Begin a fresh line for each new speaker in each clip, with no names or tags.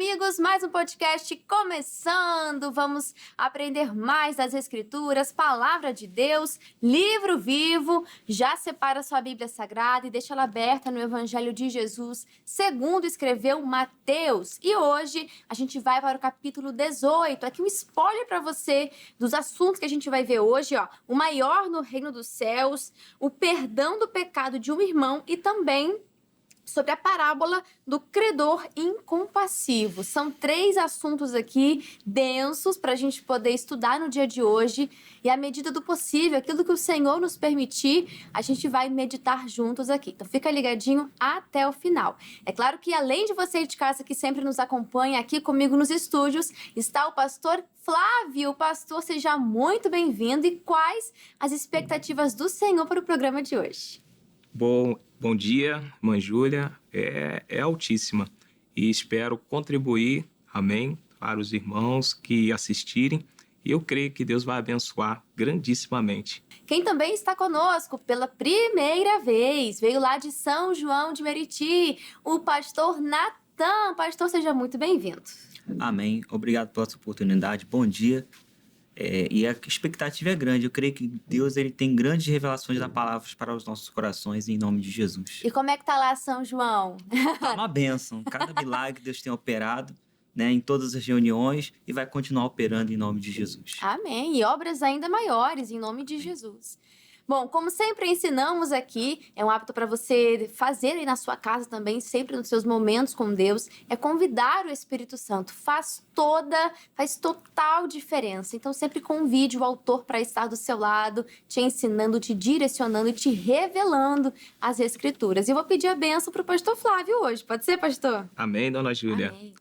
amigos, mais um podcast começando. Vamos aprender mais das Escrituras, Palavra de Deus, livro vivo. Já separa sua Bíblia Sagrada e deixa ela aberta no Evangelho de Jesus, segundo escreveu Mateus. E hoje a gente vai para o capítulo 18. Aqui um spoiler para você dos assuntos que a gente vai ver hoje, ó. O maior no reino dos céus, o perdão do pecado de um irmão e também sobre a parábola do credor incompassivo. São 3 assuntos aqui densos para a gente poder estudar no dia de hoje e, à medida do possível, aquilo que o Senhor nos permitir, a gente vai meditar juntos aqui. Então fica ligadinho até o final. É claro que, além de você de casa que sempre nos acompanha aqui comigo nos estúdios, está o pastor Flávio. Pastor, seja muito bem-vindo. E quais as expectativas do Senhor para o programa de hoje?
Bom dia, Mãe Júlia, é altíssima e espero contribuir, amém, para os irmãos que assistirem e eu creio que Deus vai abençoar grandissimamente.
Quem também está conosco pela primeira vez, veio lá de São João de Meriti, o pastor Natan. Pastor, seja muito bem-vindo.
Amém, obrigado pela sua oportunidade, bom dia. E a expectativa é grande. Eu creio que Deus ele tem grandes revelações da palavra para os nossos corações, em nome de Jesus.
E como é que tá lá São João?
É uma bênção. Cada milagre que Deus tem operado, né, em todas as reuniões e vai continuar operando em nome de Jesus.
Amém. E obras ainda maiores, em nome de Jesus. Bom, como sempre ensinamos aqui, é um hábito para você fazer aí na sua casa também, sempre nos seus momentos com Deus, é convidar o Espírito Santo. Faz total diferença. Então sempre convide o autor para estar do seu lado, te ensinando, te direcionando e te revelando as Escrituras. E eu vou pedir a bênção para o pastor Flávio hoje. Pode ser, pastor?
Amém, dona Júlia.
Amém.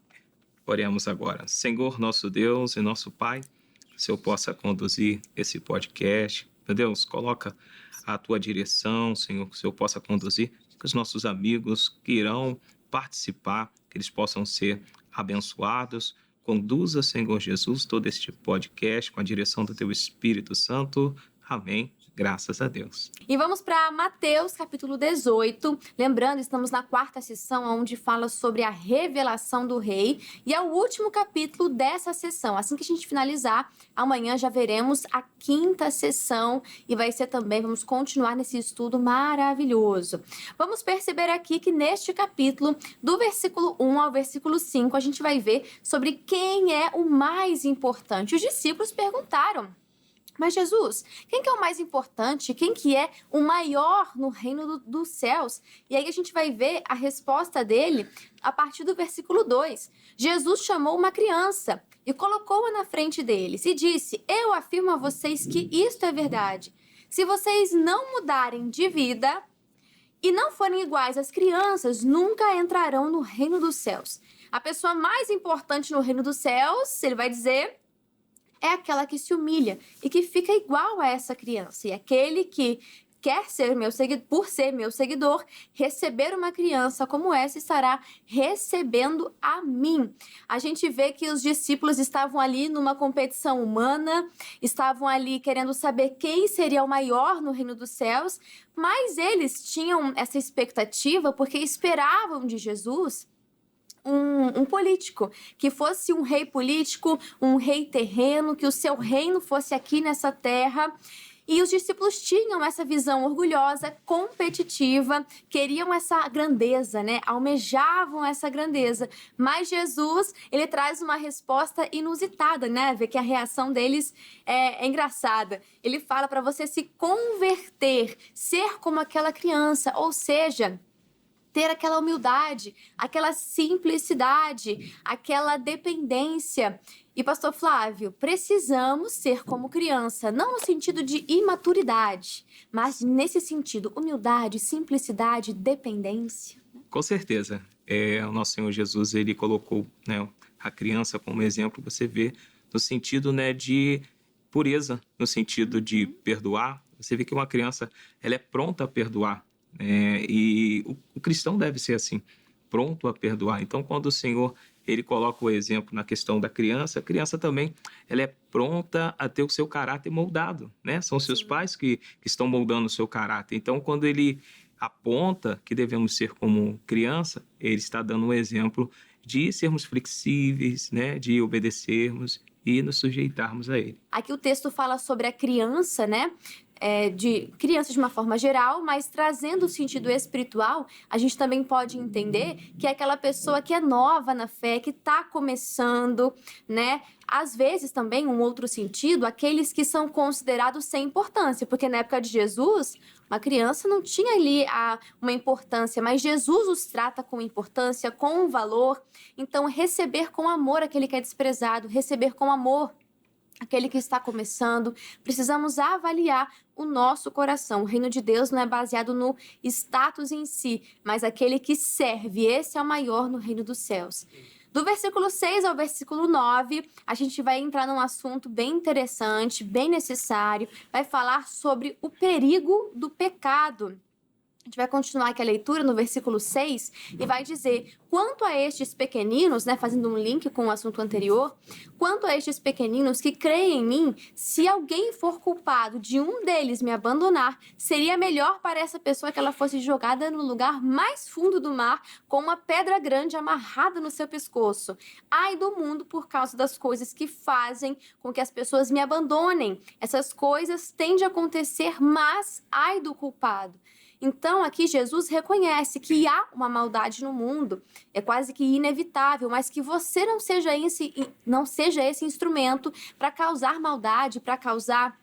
Oremos agora. Senhor, nosso Deus e nosso Pai, que o Senhor possa conduzir esse podcast. Meu Deus, coloca a tua direção, Senhor, que o Senhor possa conduzir, que os nossos amigos que irão participar, que eles possam ser abençoados. Conduza, Senhor Jesus, todo este podcast com a direção do teu Espírito Santo. Amém. Graças a Deus.
E vamos para Mateus, capítulo 18. Lembrando, estamos na 4ª sessão, onde fala sobre a revelação do rei. E é o último capítulo dessa sessão. Assim que a gente finalizar, amanhã já veremos a 5ª sessão. E vai ser também, vamos continuar nesse estudo maravilhoso. Vamos perceber aqui que neste capítulo, do versículo 1 ao versículo 5, a gente vai ver sobre quem é o mais importante. Os discípulos perguntaram: mas Jesus, quem que é o mais importante? Quem que é o maior no reino dos céus? E aí a gente vai ver a resposta dele a partir do versículo 2. Jesus chamou uma criança e colocou-a na frente deles e disse: eu afirmo a vocês que isto é verdade. Se vocês não mudarem de vida e não forem iguais às crianças, nunca entrarão no reino dos céus. A pessoa mais importante no reino dos céus, ele vai dizer, é aquela que se humilha e que fica igual a essa criança. E aquele que quer ser meu seguidor, por ser meu seguidor, receber uma criança como essa, estará recebendo a mim. A gente vê que os discípulos estavam ali numa competição humana, estavam ali querendo saber quem seria o maior no reino dos céus, mas eles tinham essa expectativa porque esperavam de Jesus um político, que fosse um rei político, um rei terreno, que o seu reino fosse aqui nessa terra. E os discípulos tinham essa visão orgulhosa, competitiva, queriam essa grandeza, né? Almejavam essa grandeza. Mas Jesus, ele traz uma resposta inusitada, né? Vê que a reação deles é engraçada. Ele fala para você se converter, ser como aquela criança, ou seja, ter aquela humildade, aquela simplicidade, aquela dependência. E, pastor Flávio, precisamos ser como criança, não no sentido de imaturidade, mas nesse sentido, humildade, simplicidade, dependência.
Com certeza. O nosso Senhor Jesus, ele colocou, né, a criança como exemplo, você vê no sentido, né, de pureza, no sentido de perdoar. Você vê que uma criança, ela é pronta a perdoar. E o cristão deve ser assim, pronto a perdoar. Então, quando o Senhor ele coloca o exemplo na questão da criança, a criança também ela é pronta a ter o seu caráter moldado, né? São seus pais que estão moldando o seu caráter. Então, quando ele aponta que devemos ser como criança, ele está dando um exemplo de sermos flexíveis, né, de obedecermos e nos sujeitarmos a Ele.
Aqui o texto fala sobre a criança, né? De criança de uma forma geral, mas trazendo o sentido espiritual, a gente também pode entender que é aquela pessoa que é nova na fé, que está começando, né? Às vezes também, um outro sentido, aqueles que são considerados sem importância, porque na época de Jesus, uma criança não tinha ali uma importância, mas Jesus os trata com importância, com valor. Então, receber com amor aquele que é desprezado, receber com amor aquele que está começando, precisamos avaliar o nosso coração. O reino de Deus não é baseado no status em si, mas aquele que serve. Esse é o maior no reino dos céus. Do versículo 6 ao versículo 9, a gente vai entrar num assunto bem interessante, bem necessário. Vai falar sobre o perigo do pecado. A gente vai continuar aqui a leitura no versículo 6 e vai dizer: quanto a estes pequeninos, né, fazendo um link com o assunto anterior, quanto a estes pequeninos que creem em mim, se alguém for culpado de um deles me abandonar, seria melhor para essa pessoa que ela fosse jogada no lugar mais fundo do mar com uma pedra grande amarrada no seu pescoço. Ai do mundo por causa das coisas que fazem com que as pessoas me abandonem. Essas coisas tendem a acontecer, mas ai do culpado. Então, aqui Jesus reconhece que há uma maldade no mundo, é quase que inevitável, mas que você não seja esse instrumento para causar maldade, para causar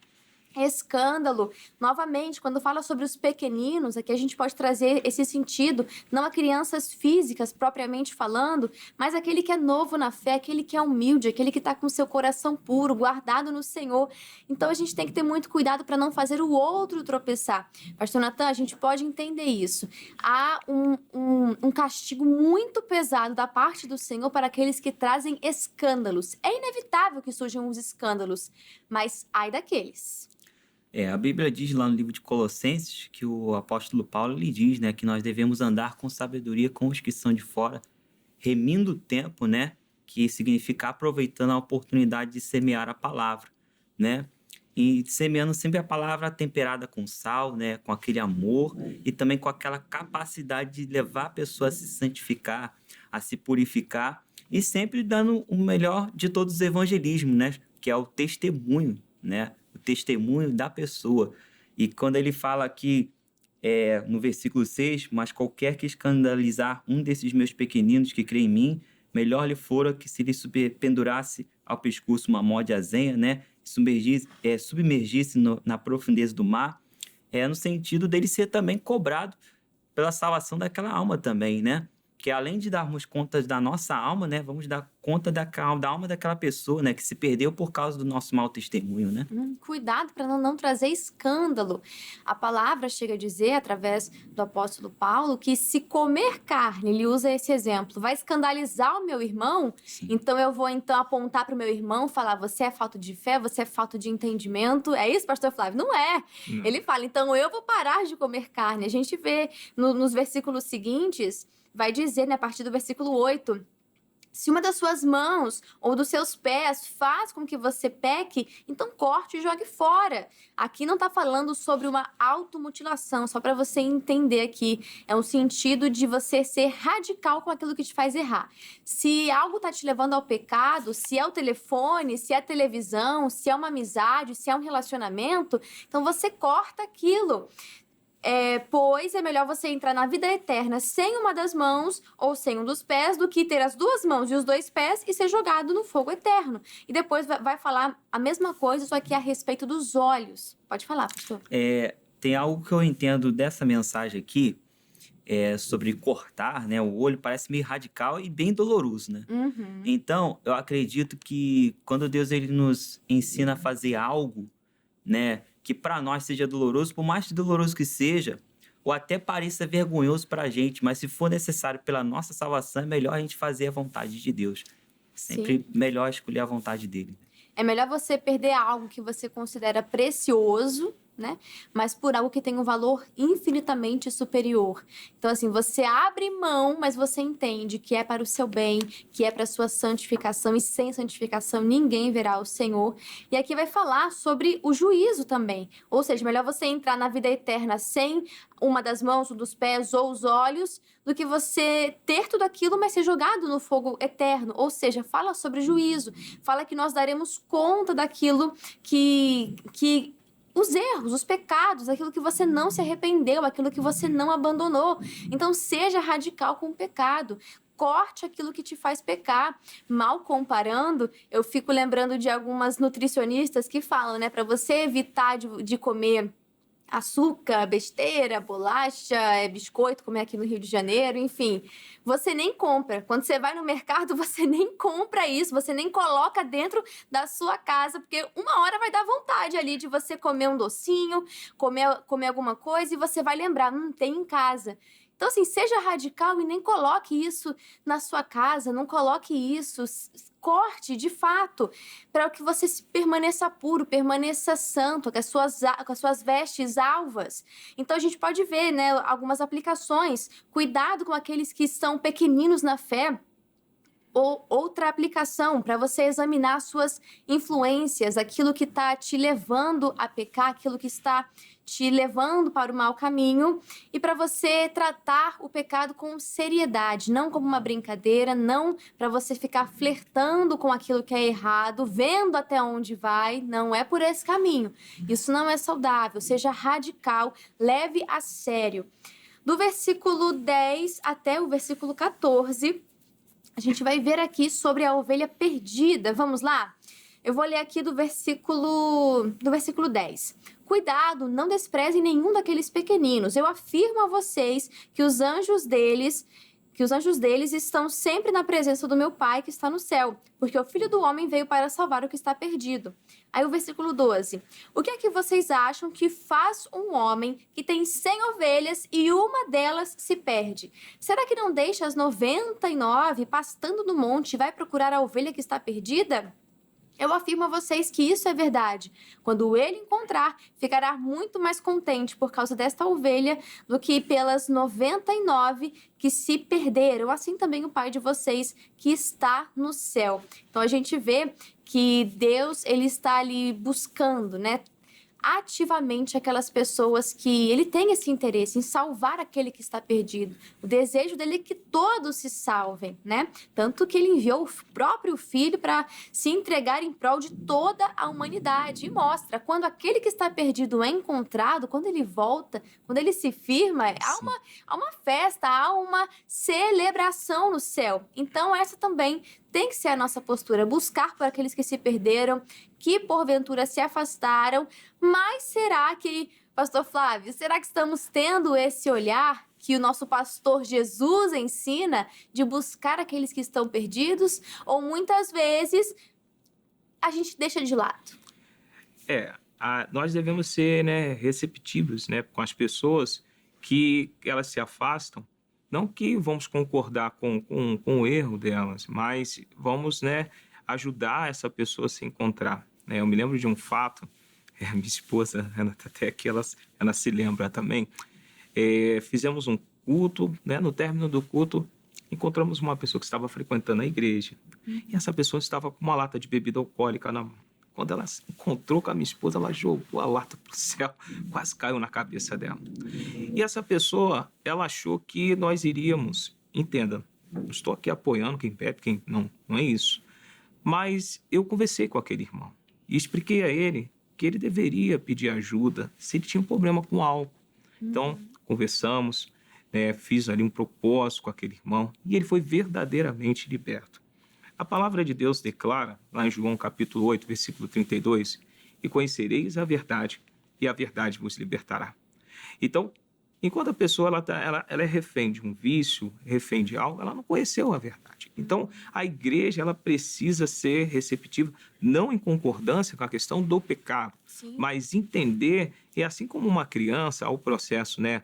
escândalo. Novamente, quando fala sobre os pequeninos, aqui a gente pode trazer esse sentido, não a crianças físicas propriamente falando, mas aquele que é novo na fé, aquele que é humilde, aquele que está com seu coração puro, guardado no Senhor. Então a gente tem que ter muito cuidado para não fazer o outro tropeçar. Pastor Natan, a gente pode entender isso. Há um castigo muito pesado da parte do Senhor para aqueles que trazem escândalos. É inevitável que surjam os escândalos, mas ai daqueles.
A Bíblia diz lá no livro de Colossenses que o apóstolo Paulo lhe diz, né, que nós devemos andar com sabedoria com os que são de fora, remindo o tempo, né, que significa aproveitando a oportunidade de semear a palavra, né, e semeando sempre a palavra temperada com sal, né, com aquele amor e também com aquela capacidade de levar a pessoa a se santificar, a se purificar e sempre dando o melhor de todos os evangelismos, né, que é o testemunho, né, o testemunho da pessoa. E quando ele fala aqui no versículo 6, mas qualquer que escandalizar um desses meus pequeninos que crê em mim, melhor lhe fora que se lhe pendurasse ao pescoço uma mó de azenha, né? Submergisse na profundeza do mar, no sentido dele ser também cobrado pela salvação daquela alma também, né? Que além de darmos conta da nossa alma, né, vamos dar conta da alma daquela pessoa, né, que se perdeu por causa do nosso mau testemunho, né?
Cuidado para não trazer escândalo. A palavra chega a dizer, através do apóstolo Paulo, que se comer carne, ele usa esse exemplo, vai escandalizar o meu irmão,
Sim.
então eu vou apontar para o meu irmão, falar, você é falta de fé, você é falta de entendimento. É isso, pastor Flávio? Não é.
Não.
Ele fala, então eu vou parar de comer carne. A gente vê nos versículos seguintes, vai dizer, né, a partir do versículo 8, se uma das suas mãos ou dos seus pés faz com que você peque, então corte e jogue fora. Aqui não está falando sobre uma automutilação, só para você entender aqui. É um sentido de você ser radical com aquilo que te faz errar. Se algo está te levando ao pecado, se é o telefone, se é a televisão, se é uma amizade, se é um relacionamento, então você corta aquilo. Pois é melhor você entrar na vida eterna sem uma das mãos ou sem um dos pés do que ter as duas mãos e os dois pés e ser jogado no fogo eterno. E depois vai falar a mesma coisa, só que a respeito dos olhos. Pode falar, pastor.
Tem algo que eu entendo dessa mensagem aqui, sobre cortar, né, o olho, parece meio radical e bem doloroso, né?
Uhum.
Então, eu acredito que quando Deus ele nos ensina a fazer algo, né, que para nós seja doloroso, por mais doloroso que seja, ou até pareça vergonhoso para a gente, mas se for necessário pela nossa salvação, é melhor a gente fazer a vontade de Deus. Sempre melhor escolher a vontade dele.
É melhor você perder algo que você considera precioso, né? Mas por algo que tem um valor infinitamente superior. Então, assim, você abre mão, mas você entende que é para o seu bem, que é para a sua santificação, e sem santificação ninguém verá o Senhor. E aqui vai falar sobre o juízo também. Ou seja, melhor você entrar na vida eterna sem uma das mãos, um dos pés ou os olhos, do que você ter tudo aquilo, mas ser jogado no fogo eterno. Ou seja, fala sobre juízo, fala que nós daremos conta daquilo que os erros, os pecados, aquilo que você não se arrependeu, aquilo que você não abandonou. Então, seja radical com o pecado. Corte aquilo que te faz pecar. Mal comparando, eu fico lembrando de algumas nutricionistas que falam, né, para você evitar de comer açúcar, besteira, bolacha, biscoito, como é aqui no Rio de Janeiro, enfim. Você nem compra. Quando você vai no mercado, você nem compra isso, você nem coloca dentro da sua casa, porque uma hora vai dar vontade ali de você comer um docinho, comer alguma coisa, e você vai lembrar, tem em casa. Então, assim, seja radical e nem coloque isso na sua casa, não coloque isso, corte de fato, para que você permaneça puro, permaneça santo, com as suas vestes alvas. Então, a gente pode ver, né, algumas aplicações. Cuidado com aqueles que são pequeninos na fé. Ou outra aplicação para você examinar suas influências, aquilo que está te levando a pecar, aquilo que está te levando para o mau caminho, e para você tratar o pecado com seriedade, não como uma brincadeira, não para você ficar flertando com aquilo que é errado, vendo até onde vai, não é por esse caminho. Isso não é saudável, seja radical, leve a sério. Do versículo 10 até o versículo 14, a gente vai ver aqui sobre a ovelha perdida. Vamos lá? Eu vou ler aqui do versículo 10. Cuidado, não desprezem nenhum daqueles pequeninos. Eu afirmo a vocês que os anjos deles estão sempre na presença do meu Pai que está no céu, porque o Filho do Homem veio para salvar o que está perdido. Aí o versículo 12. O que é que vocês acham que faz um homem que tem 100 ovelhas e uma delas se perde? Será que não deixa as 99 pastando no monte e vai procurar a ovelha que está perdida? Eu afirmo a vocês que isso é verdade. Quando ele encontrar, ficará muito mais contente por causa desta ovelha do que pelas 99 que se perderam. Assim também o Pai de vocês que está no céu. Então a gente vê que Deus, ele está ali buscando, né, ativamente aquelas pessoas que ele tem esse interesse em salvar aquele que está perdido. O desejo dele é que todos se salvem, né? Tanto que ele enviou o próprio Filho para se entregar em prol de toda a humanidade. E mostra, quando aquele que está perdido é encontrado, quando ele volta, quando ele se firma, há uma festa, há uma celebração no céu. Então, essa também tem que ser a nossa postura, buscar por aqueles que se perderam, que porventura se afastaram. Mas será que, Pastor Flávio, será que estamos tendo esse olhar que o nosso pastor Jesus ensina de buscar aqueles que estão perdidos? Ou muitas vezes a gente deixa de lado?
Nós devemos ser, né, receptivos, né, com as pessoas que elas se afastam. Não que vamos concordar com o erro delas, mas vamos, né, ajudar essa pessoa a se encontrar. Né? Eu me lembro de um fato, minha esposa, até que ela se lembra também. Fizemos um culto, né? No término do culto, encontramos uma pessoa que estava frequentando a igreja. E essa pessoa estava com uma lata de bebida alcoólica na mão. Quando ela se encontrou com a minha esposa, ela jogou a lata para o céu, quase caiu na cabeça dela. E essa pessoa, ela achou que nós iríamos, entenda, não estou aqui apoiando quem bebe, quem não é isso. Mas eu conversei com aquele irmão e expliquei a ele que ele deveria pedir ajuda se ele tinha um problema com álcool. Então, conversamos, né, fiz ali um propósito com aquele irmão e ele foi verdadeiramente liberto. A palavra de Deus declara, lá em João capítulo 8, versículo 32, e conhecereis a verdade, e a verdade vos libertará. Então, enquanto a pessoa ela é refém de um vício, refém de algo, ela não conheceu a verdade. Então, a igreja ela precisa ser receptiva, não em concordância com a questão do pecado,
Sim.
mas entender, e assim como uma criança, ao processo, né,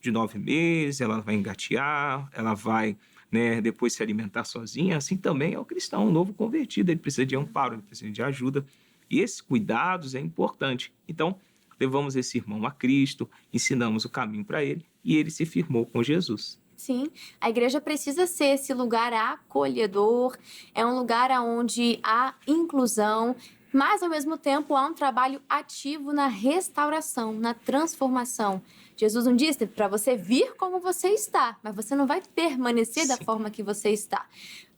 de 9 meses, ela vai engatear, ela vai, né, depois se alimentar sozinha, assim também é o cristão, um novo convertido, ele precisa de amparo, ele precisa de ajuda, e esses cuidados é importante. Então, levamos esse irmão a Cristo, ensinamos o caminho para ele e ele se firmou com Jesus.
Sim, a igreja precisa ser esse lugar acolhedor, é um lugar onde há inclusão, mas ao mesmo tempo há um trabalho ativo na restauração, na transformação. Jesus não disse para você vir como você está, mas você não vai permanecer da forma que você está.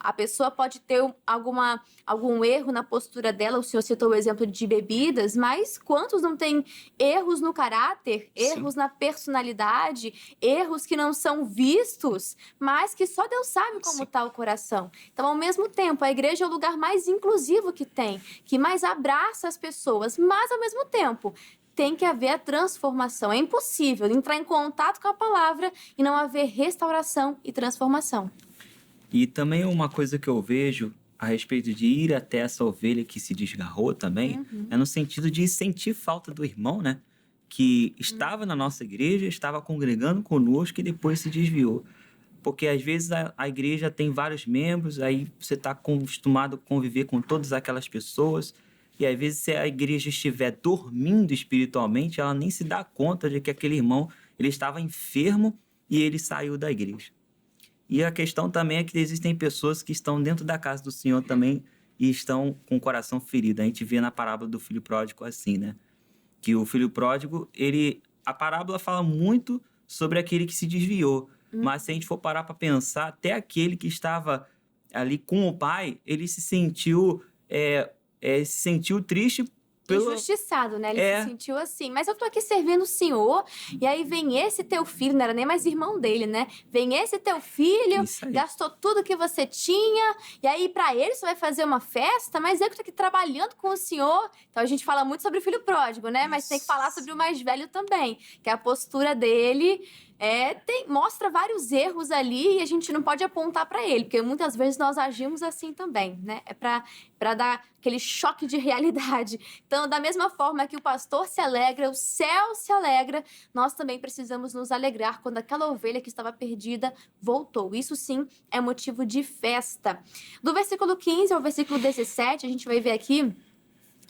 A pessoa pode ter algum erro na postura dela, o senhor citou o exemplo de bebidas, mas quantos não têm erros no caráter, erros na personalidade, erros que não são vistos, mas que só Deus sabe como está o coração. Então, ao mesmo tempo, a igreja é o lugar mais inclusivo que tem, que mais abraça as pessoas, mas ao mesmo tempo tem que haver a transformação. É impossível entrar em contato com a palavra e não haver restauração e transformação.
E também uma coisa que eu vejo a respeito de ir até essa ovelha que se desgarrou também, é no sentido de sentir falta do irmão, né? Que estava na nossa igreja, estava congregando conosco e depois se desviou. Porque às vezes a igreja tem vários membros, aí você está acostumado a conviver com todas aquelas pessoas. E às vezes, se a igreja estiver dormindo espiritualmente, ela nem se dá conta de que aquele irmão ele estava enfermo e ele saiu da igreja. E a questão também é que existem pessoas que estão dentro da casa do Senhor também e estão com o coração ferido. A gente vê na parábola do filho pródigo assim, né? Que o filho pródigo, a parábola fala muito sobre aquele que se desviou. Mas se a gente for parar para pensar, até aquele que estava ali com o pai, ele se sentiu triste
injustiçado, né? Ele se sentiu assim. Mas eu tô aqui servindo o Senhor, e aí vem esse teu filho, não era nem mais irmão dele, né? Vem esse teu filho, gastou tudo que você tinha, e aí pra ele você vai fazer uma festa, mas eu que tô aqui trabalhando com o Senhor. Então a gente fala muito sobre o filho pródigo, né? Mas tem que falar sobre o mais velho também, que a postura dele mostra vários erros ali e a gente não pode apontar para ele, porque muitas vezes nós agimos assim também, né? É para dar aquele choque de realidade. Então, da mesma forma que o pastor se alegra, o céu se alegra, nós também precisamos nos alegrar quando aquela ovelha que estava perdida voltou. Isso sim é motivo de festa. Do versículo 15 ao versículo 17, a gente vai ver aqui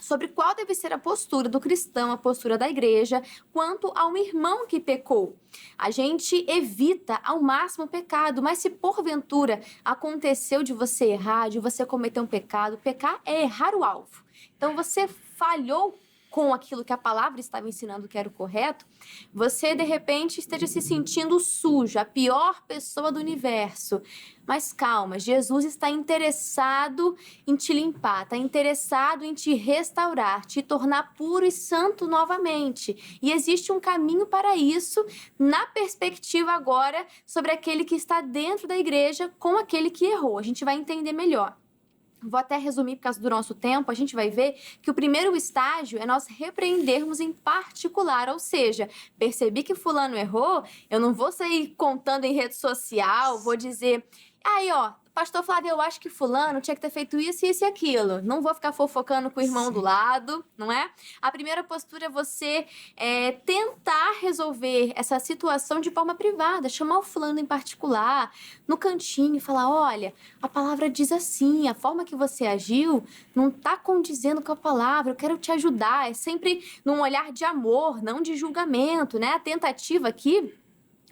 sobre qual deve ser a postura do cristão, a postura da igreja, quanto a um irmão que pecou. A gente evita ao máximo o pecado, mas se porventura aconteceu de você errar, de você cometer um pecado, pecar é errar o alvo. Então você falhou com aquilo que a palavra estava ensinando que era o correto, você de repente esteja se sentindo sujo, a pior pessoa do universo. Mas calma, Jesus está interessado em te limpar, está interessado em te restaurar, te tornar puro e santo novamente. E existe um caminho para isso, na perspectiva agora sobre aquele que está dentro da igreja com aquele que errou. A gente vai entender melhor. Vou até resumir por causa do nosso tempo, a gente vai ver que o primeiro estágio é nós repreendermos em particular, ou seja, percebi que fulano errou, eu não vou sair contando em rede social, vou dizer, aí ó, pastor Flávio, eu acho que fulano tinha que ter feito isso, isso e aquilo. Não vou ficar fofocando com o irmão do lado, não é? A primeira postura é você tentar resolver essa situação de forma privada, chamar o fulano em particular, no cantinho e falar, olha, a palavra diz assim, a forma que você agiu não está condizendo com a palavra, eu quero te ajudar. É sempre num olhar de amor, não de julgamento, né? A tentativa aqui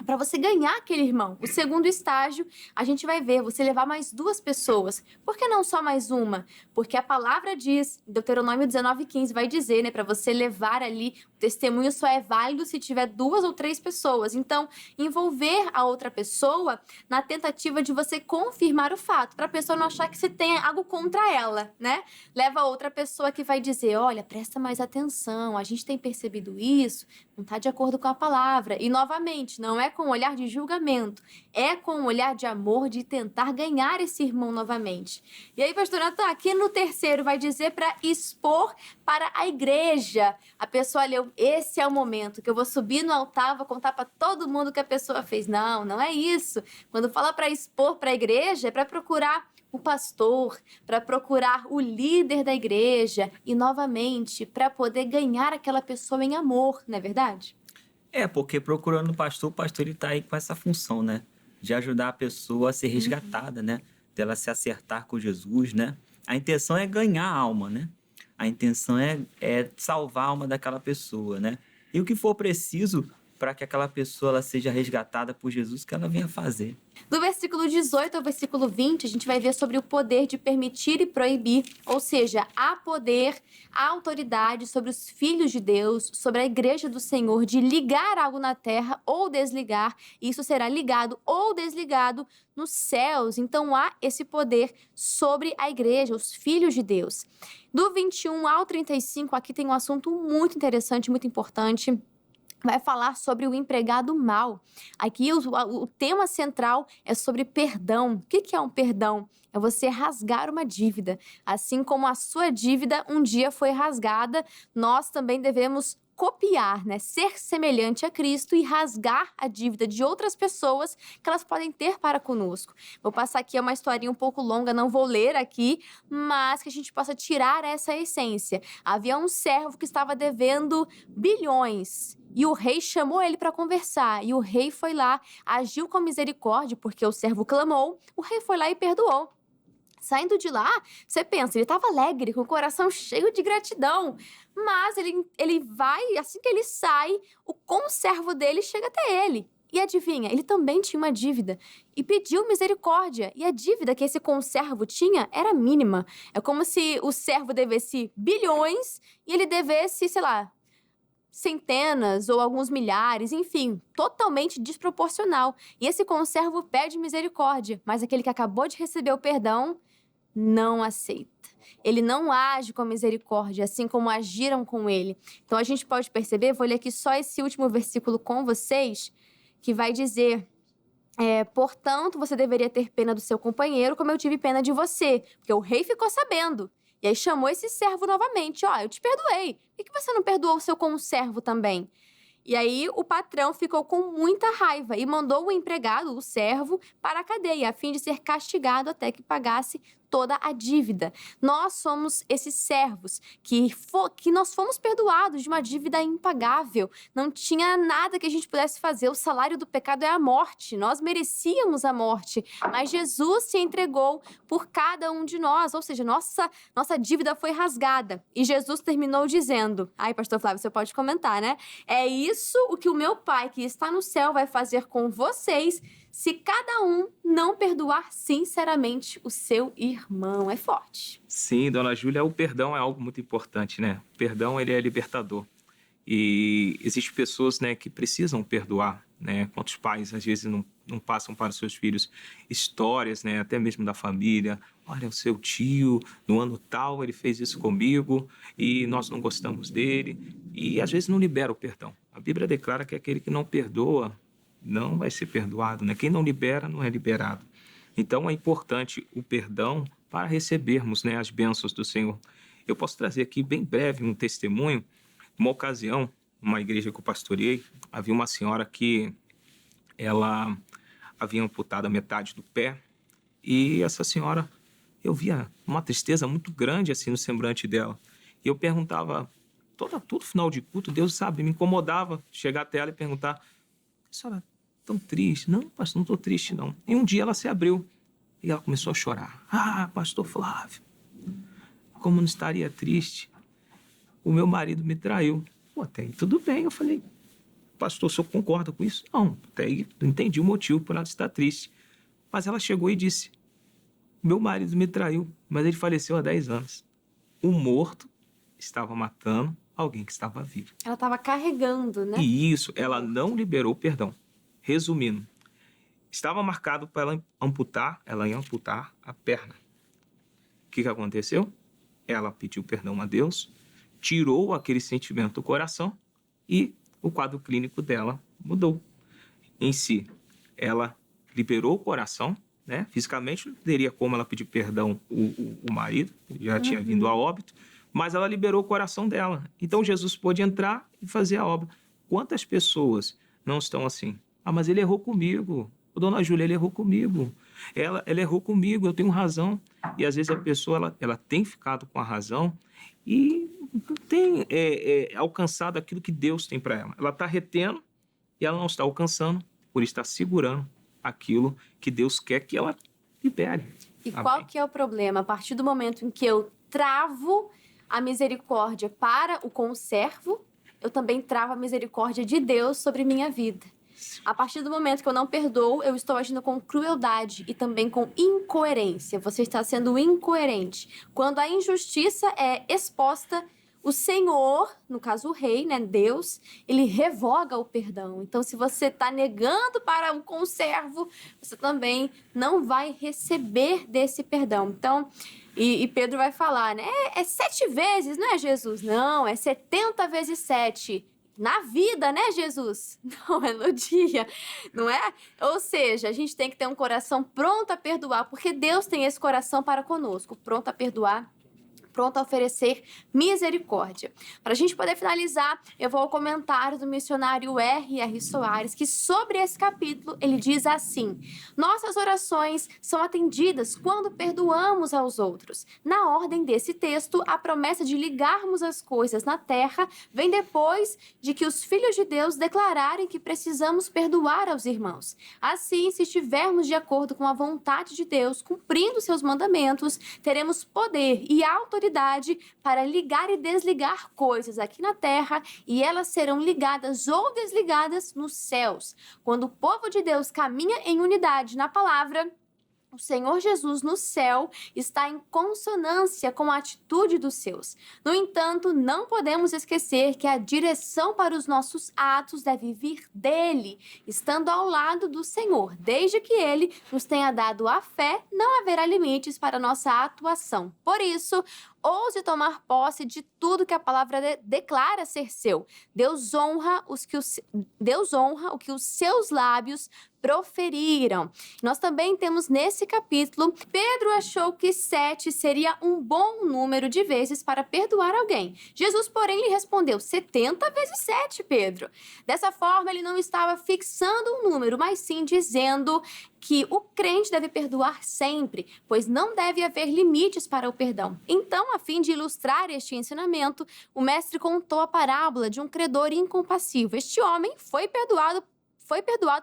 para você ganhar aquele irmão. O segundo estágio, a gente vai ver, você levar mais 2 pessoas. Por que não só mais uma? Porque a palavra diz, Deuteronômio 19:15 vai dizer, né, para você levar ali, o testemunho só é válido se tiver 2 ou 3 pessoas. Então, envolver a outra pessoa na tentativa de você confirmar o fato, para a pessoa não achar que você tem algo contra ela, né? Leva a outra pessoa que vai dizer, olha, presta mais atenção, a gente tem percebido isso, não está de acordo com a palavra. E, novamente, não é com um olhar de julgamento, é com um olhar de amor, de tentar ganhar esse irmão novamente. E aí, pastor Natan, aqui no terceiro vai dizer para expor para a igreja. A pessoa leu, esse é o momento que eu vou subir no altar, vou contar para todo mundo o que a pessoa fez. Não, não é isso. Quando fala para expor para a igreja, é para procurar o pastor, para procurar o líder da igreja e, novamente, para poder ganhar aquela pessoa em amor, não é verdade?
Porque procurando o pastor ele tá aí com essa função, né? De ajudar a pessoa a ser resgatada, né? Dela se acertar com Jesus, né? A intenção é ganhar a alma, né? A intenção é salvar a alma daquela pessoa, né? E o que for preciso para que aquela pessoa ela seja resgatada por Jesus, que ela venha fazer.
Do versículo 18 ao versículo 20, a gente vai ver sobre o poder de permitir e proibir, ou seja, há poder, há autoridade sobre os filhos de Deus, sobre a igreja do Senhor, de ligar algo na terra ou desligar, e isso será ligado ou desligado nos céus. Então há esse poder sobre a igreja, os filhos de Deus. Do 21 ao 35, aqui tem um assunto muito interessante, muito importante. Vai falar sobre o empregado mau. Aqui o tema central é sobre perdão. O que é um perdão? É você rasgar uma dívida. Assim como a sua dívida um dia foi rasgada, nós também devemos copiar, né? Ser semelhante a Cristo e rasgar a dívida de outras pessoas que elas podem ter para conosco. Vou passar aqui, é uma historinha um pouco longa, não vou ler aqui, mas que a gente possa tirar essa essência. Havia um servo que estava devendo bilhões. E o rei chamou ele para conversar. E o rei foi lá, agiu com misericórdia, porque o servo clamou. O rei foi lá e perdoou. Saindo de lá, você pensa, ele estava alegre, com o coração cheio de gratidão. Mas ele vai, assim que ele sai, o conservo dele chega até ele. E adivinha, ele também tinha uma dívida e pediu misericórdia. E a dívida que esse conservo tinha era mínima. É como se o servo devesse bilhões e ele devesse, sei lá, centenas ou alguns milhares, enfim, totalmente desproporcional. E esse conservo pede misericórdia, mas aquele que acabou de receber o perdão não aceita. Ele não age com misericórdia, assim como agiram com ele. Então a gente pode perceber, vou ler aqui só esse último versículo com vocês, que vai dizer: portanto, você deveria ter pena do seu companheiro, como eu tive pena de você, porque o rei ficou sabendo. E aí chamou esse servo novamente. Eu te perdoei. Por que você não perdoou o seu conservo também? E aí o patrão ficou com muita raiva e mandou o empregado, o servo, para a cadeia, a fim de ser castigado até que pagasse toda a dívida. Nós somos esses servos que nós fomos perdoados de uma dívida impagável. Não tinha nada que a gente pudesse fazer. O salário do pecado é a morte. Nós merecíamos a morte, mas Jesus se entregou por cada um de nós. Ou seja, nossa dívida foi rasgada. E Jesus terminou dizendo: pastor Flávio, você pode comentar, né? É isso o que o meu Pai que está no céu vai fazer com vocês se cada um não perdoar sinceramente o seu irmão. É forte.
Sim, dona Júlia, o perdão é algo muito importante, né? O perdão, ele é libertador. E existem pessoas, né, que precisam perdoar, né? Quantos pais, às vezes, não passam para os seus filhos histórias, né, até mesmo da família. Olha, o seu tio, no ano tal, ele fez isso comigo e nós não gostamos dele. E, às vezes, não libera o perdão. A Bíblia declara que aquele que não perdoa não vai ser perdoado, né? Quem não libera, não é liberado. Então, é importante o perdão para recebermos, né, as bênçãos do Senhor. Eu posso trazer aqui, bem breve, um testemunho. Uma ocasião, numa igreja que eu pastoreei, havia uma senhora que ela havia amputado a metade do pé. E essa senhora, eu via uma tristeza muito grande assim no semblante dela. E eu perguntava, todo final de culto, Deus sabe, me incomodava chegar até ela e perguntar: a senhora tão triste? Não, pastor, não estou triste não. E um dia ela se abriu e ela começou a chorar. Pastor Flávio, como não estaria triste? O meu marido me traiu. Até aí tudo bem. Eu falei: pastor, o senhor concorda com isso? Não, até aí não entendi o motivo por ela estar triste. Mas ela chegou e disse: meu marido me traiu, mas ele faleceu há 10 anos. O morto estava matando alguém que estava vivo.
Ela estava carregando, né?
E isso, ela não liberou o perdão. Resumindo, estava marcado para ela ia amputar a perna. O que aconteceu? Ela pediu perdão a Deus, tirou aquele sentimento do coração e o quadro clínico dela mudou. Em si, ela liberou o coração, né? Fisicamente, não teria como ela pedir perdão o marido, já tinha vindo a óbito, mas ela liberou o coração dela. Então, Jesus pôde entrar e fazer a obra. Quantas pessoas não estão assim? Mas ele errou comigo. Dona Júlia, ele errou comigo. Ela errou comigo, eu tenho razão. E às vezes a pessoa ela tem ficado com a razão e não tem alcançado aquilo que Deus tem para ela. Ela está retendo e ela não está alcançando por estar segurando aquilo que Deus quer que ela libere.
E qual que é o problema? A partir do momento em que eu travo a misericórdia para o conservo, eu também travo a misericórdia de Deus sobre minha vida. A partir do momento que eu não perdoo, eu estou agindo com crueldade e também com incoerência. Você está sendo incoerente. Quando a injustiça é exposta, o Senhor, no caso o rei, né, Deus, ele revoga o perdão. Então, se você está negando para o conservo, você também não vai receber desse perdão. Então, e Pedro vai falar, né, é 7 vezes, não é, Jesus? Não, é 70 vezes 7. Na vida, né, Jesus? Não, é no dia, não é? Ou seja, a gente tem que ter um coração pronto a perdoar, porque Deus tem esse coração para conosco, pronto a perdoar, pronto a oferecer misericórdia. Para a gente poder finalizar, eu vou ao comentário do missionário R.R. Soares, que sobre esse capítulo, ele diz assim: nossas orações são atendidas quando perdoamos aos outros. Na ordem desse texto, a promessa de ligarmos as coisas na terra vem depois de que os filhos de Deus declararem que precisamos perdoar aos irmãos. Assim, se estivermos de acordo com a vontade de Deus, cumprindo seus mandamentos, teremos poder e autoridade para ligar e desligar coisas aqui na terra, e elas serão ligadas ou desligadas nos céus. Quando o povo de Deus caminha em unidade na palavra, o Senhor Jesus no céu está em consonância com a atitude dos seus. No entanto, não podemos esquecer que a direção para os nossos atos deve vir dele, estando ao lado do Senhor. Desde que ele nos tenha dado a fé, não haverá limites para a nossa atuação. Por isso, ouse tomar posse de tudo que a palavra declara ser seu. Deus honra o que os seus lábios proferiram. Nós também temos nesse capítulo, Pedro achou que 7 seria um bom número de vezes para perdoar alguém. Jesus, porém, lhe respondeu: 70 vezes 7, Pedro. Dessa forma, ele não estava fixando um número, mas sim dizendo que o crente deve perdoar sempre, pois não deve haver limites para o perdão. Então, a fim de ilustrar este ensinamento, o mestre contou a parábola de um credor incompassivo. Este homem foi perdoado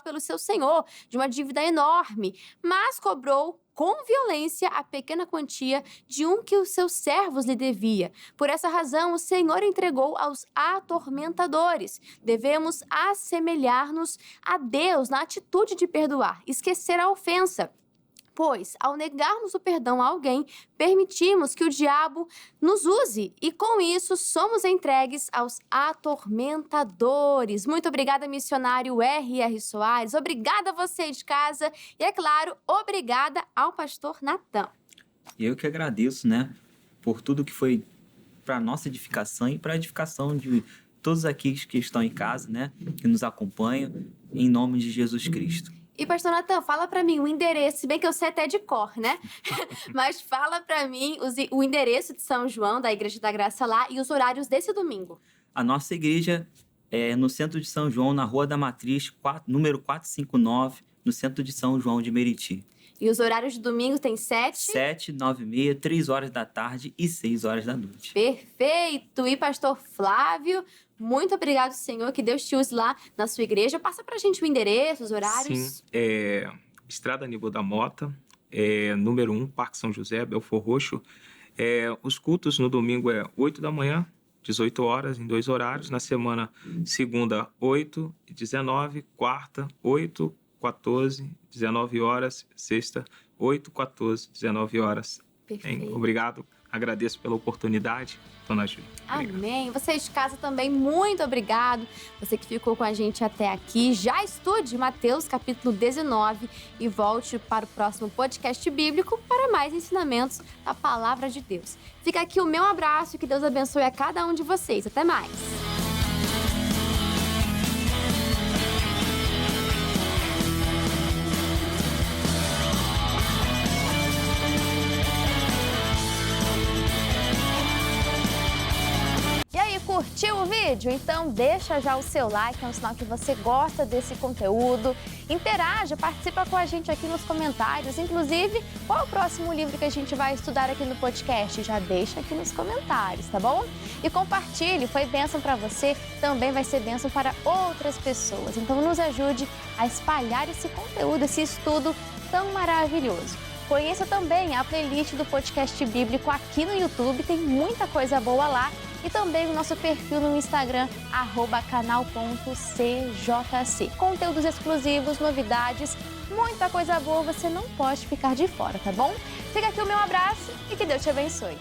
pelo seu senhor de uma dívida enorme, mas cobrou com violência a pequena quantia de um que os seus servos lhe devia. Por essa razão, o Senhor entregou aos atormentadores. Devemos assemelhar-nos a Deus na atitude de perdoar, esquecer a ofensa. Pois, ao negarmos o perdão a alguém, permitimos que o diabo nos use e, com isso, somos entregues aos atormentadores. Muito obrigada, missionário R.R. Soares. Obrigada a você de casa e, é claro, obrigada ao pastor Natan.
Eu que agradeço, né, por tudo que foi para nossa edificação e para a edificação de todos aqueles que estão em casa, né, que nos acompanham, em nome de Jesus Cristo.
E, pastor Natan, fala para mim o endereço, se bem que eu sei até de cor, né? Mas fala para mim o endereço de São João, da Igreja da Graça lá, e os horários desse domingo.
A nossa igreja é no centro de São João, na Rua da Matriz, número 459, no centro de São João de Meriti.
E os horários de domingo tem
7, 9 e meia, 3 horas da tarde e 6 horas da noite.
Perfeito! E pastor Flávio, muito obrigado, Senhor, que Deus te use lá na sua igreja. Passa pra gente o endereço, os horários.
Sim, Estrada Nível da Mota, número 1, Parque São José, Belfor Roxo. Os cultos no domingo 8 da manhã, 18 horas, em 2 horários. Na semana, segunda, 8 e 19, quarta, 8, 14, 19 horas, sexta, 8, 14, 19 horas.
Perfeito.
Obrigado, agradeço pela oportunidade, dona Júlia.
Amém. Você de casa também, muito obrigado. Você que ficou com a gente até aqui. Já estude Mateus capítulo 19 e volte para o próximo podcast bíblico para mais ensinamentos da Palavra de Deus. Fica aqui o meu abraço e que Deus abençoe a cada um de vocês. Até mais. Curtiu o vídeo? Então deixa já o seu like, é um sinal que você gosta desse conteúdo. Interaja, participa com a gente aqui nos comentários. Inclusive, qual é o próximo livro que a gente vai estudar aqui no podcast? Já deixa aqui nos comentários, tá bom? E compartilhe, foi bênção para você, também vai ser bênção para outras pessoas. Então nos ajude a espalhar esse conteúdo, esse estudo tão maravilhoso. Conheça também a playlist do podcast bíblico aqui no YouTube, tem muita coisa boa lá. E também o nosso perfil no Instagram, @canal.cjc. Conteúdos exclusivos, novidades, muita coisa boa, você não pode ficar de fora, tá bom? Fica aqui o meu abraço e que Deus te abençoe.